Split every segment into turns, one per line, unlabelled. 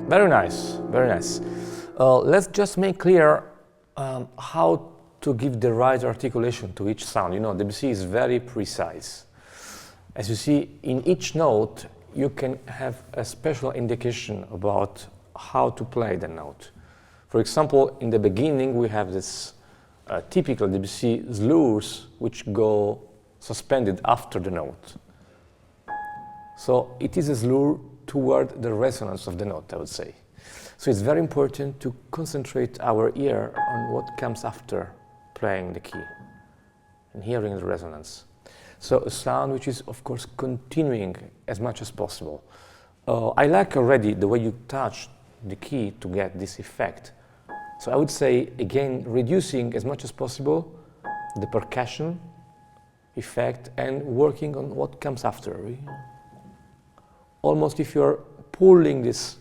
Very nice, very nice. Let's just make clear how to give the right articulation to each sound. You know, Debussy is very precise. As you see, in each note, you can have a special indication about how to play the note. For example, in the beginning, we have this typical Debussy slurs, which go suspended after the note. So it is a slur toward the resonance of the note, I would say. So it's very important to concentrate our ear on what comes after playing the key and hearing the resonance. So a sound which is, of course, continuing as much as possible. I like already the way you touch the key to get this effect. So I would say, again, reducing as much as possible the percussion effect and working on what comes after. Almost if you're pulling these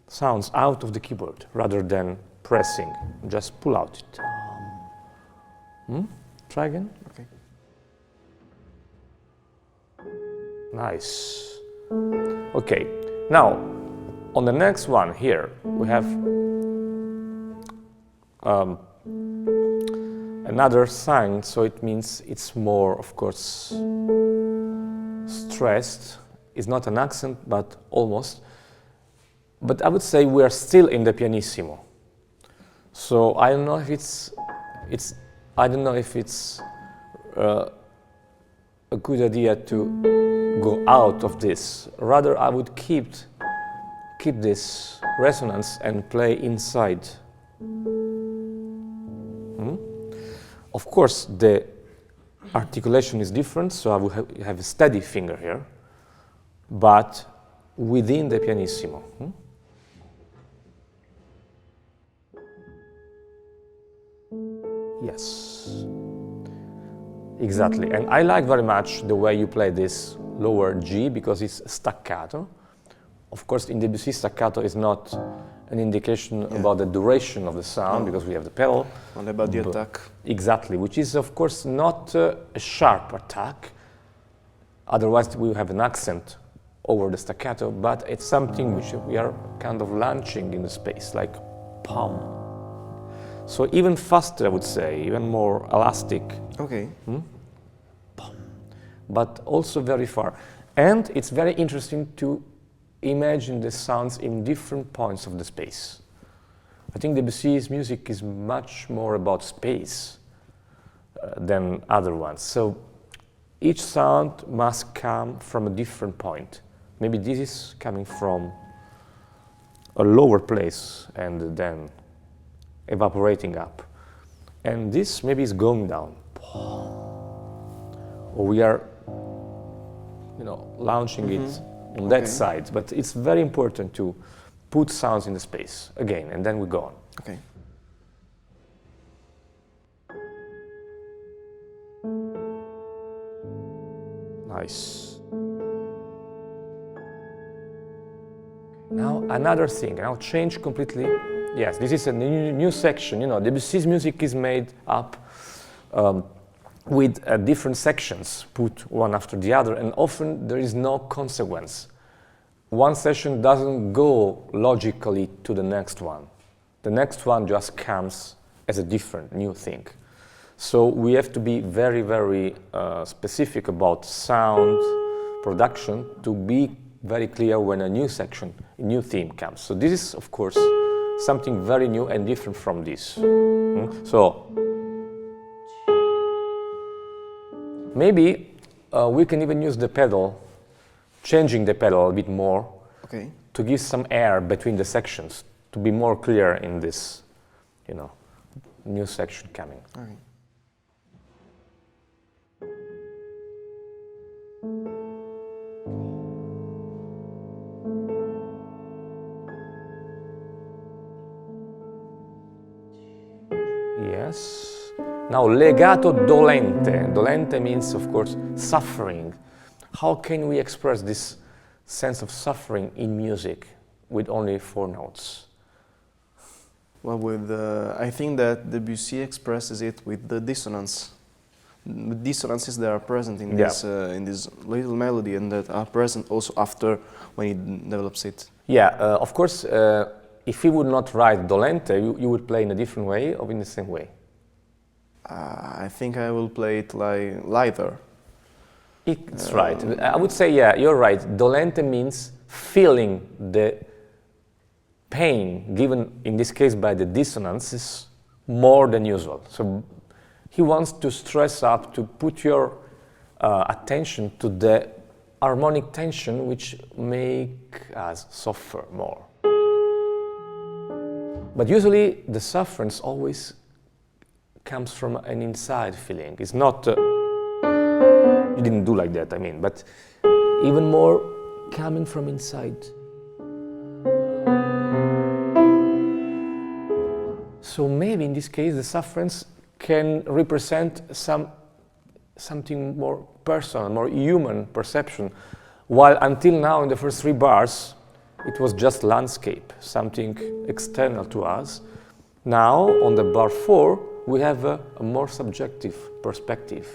sounds out of the keyboard rather than pressing, just pull out it. Try again.
Okay.
Nice. Okay, now on the next one here we have another sign, so it means it's more, of course, stressed. It's not an accent, but almost. But I would say we are still in the pianissimo. So I don't know if it's a good idea to go out of this. Rather, I would keep this resonance and play inside. Of course, the articulation is different, so I will have a steady finger here, but within the pianissimo. Yes, exactly. And I like very much the way you play this lower G because it's staccato. Of course, in Debussy, staccato is not an indication about the duration of the sound because we have the pedal.
Only about the attack.
Exactly, which is, of course, not a sharp attack. Otherwise, we have an accent over the staccato, but it's something which we are kind of launching in the space, like pom. So even faster, I would say, even more elastic.
Okay.
But also very far. And it's very interesting to imagine the sounds in different points of the space. I think Debussy's music is much more about space than other ones. So each sound must come from a different point. Maybe this is coming from a lower place and then evaporating up. And this maybe is going down. Or we are, launching it on that side. But it's very important to put sounds in the space again, and then we go on.
Okay.
Nice. Now another thing. Now change completely. Yes, this is a new section. Debussy's music is made up with different sections put one after the other, and often there is no consequence. One section doesn't go logically to the next one. The next one just comes as a different new thing. So we have to be very, very specific about sound production to be very clear when a new section, a new theme comes. So this is, of course, something very new and different from this. So maybe we can even use the pedal, changing the pedal a bit more to give some air between the sections, to be more clear in this, new section coming.
Okay.
Yes. Now, legato dolente. Dolente means, of course, suffering. How can we express this sense of suffering in music with only 4 notes?
Well, I think that Debussy expresses it with the dissonance. dissonances that are present in this little melody and that are present also after when he develops it.
Yeah, of course, if he would not write dolente, you would play in a different way or in the same way?
I think I will play it like lighter.
It's right. I would say, yeah, you're right. Dolente means feeling the pain given, in this case, by the dissonances more than usual. So he wants to stress up, to put your attention to the harmonic tension which make us suffer more. But usually the sufferance always comes from an inside feeling. It's not, you didn't do like that, I mean, but even more coming from inside. So maybe in this case the sufferance can represent something more personal, more human perception, while until now in the first 3 bars it was just landscape, something external to us. Now on the bar 4 we have a more subjective perspective.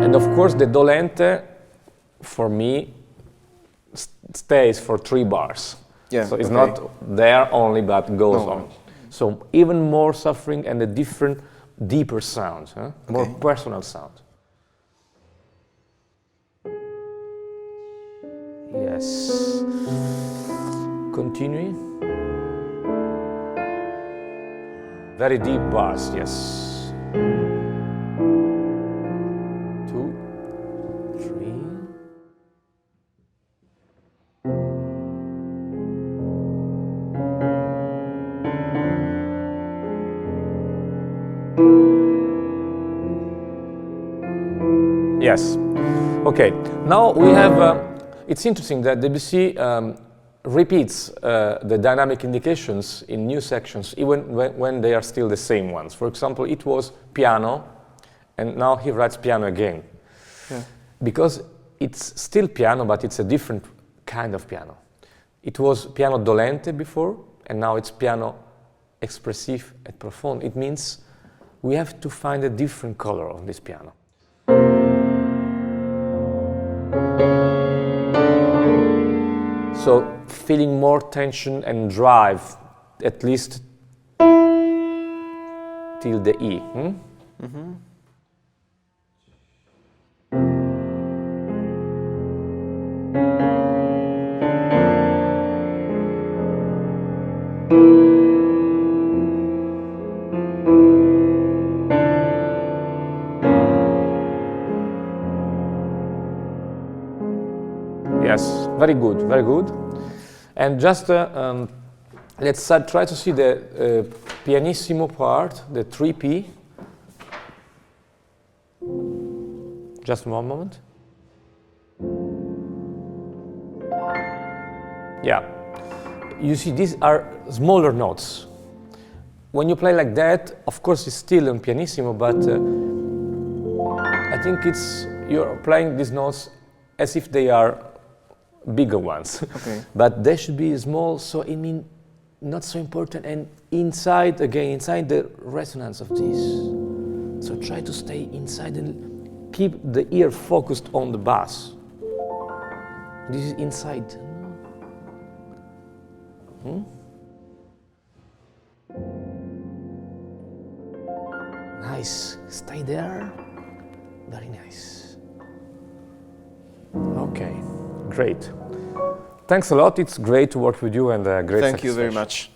And of course the dolente for me stays for 3 bars.
Yeah,
so it's not there only, but goes on. So even more suffering and a different, deeper sound, more personal sound. Yes. Continuing. Very deep bars, yes. 2, 3. Yes. Okay. Now we have. It's interesting that Debussy repeats the dynamic indications in new sections, even when they are still the same ones. For example, it was piano, and now he writes piano again. Yeah. Because it's still piano, but it's a different kind of piano. It was piano dolente before, and now it's piano expressive et profondo. It means we have to find a different color on this piano. So feeling more tension and drive, at least till the E. Mm-hmm. Yes, very good, very good. And just let's try to see the pianissimo part, the 3P. Just 1 moment. Yeah, you see these are smaller notes. When you play like that, of course it's still in pianissimo, but I think you're playing these notes as if they are bigger ones. Okay. But they should be small, so I mean not so important, and inside the resonance of this. So try to stay inside and keep the ear focused on the bass. This is inside. Nice, stay there. Very nice. Okay. Great. Thanks a lot. It's great to work with you and great satisfaction.
Thank you very much.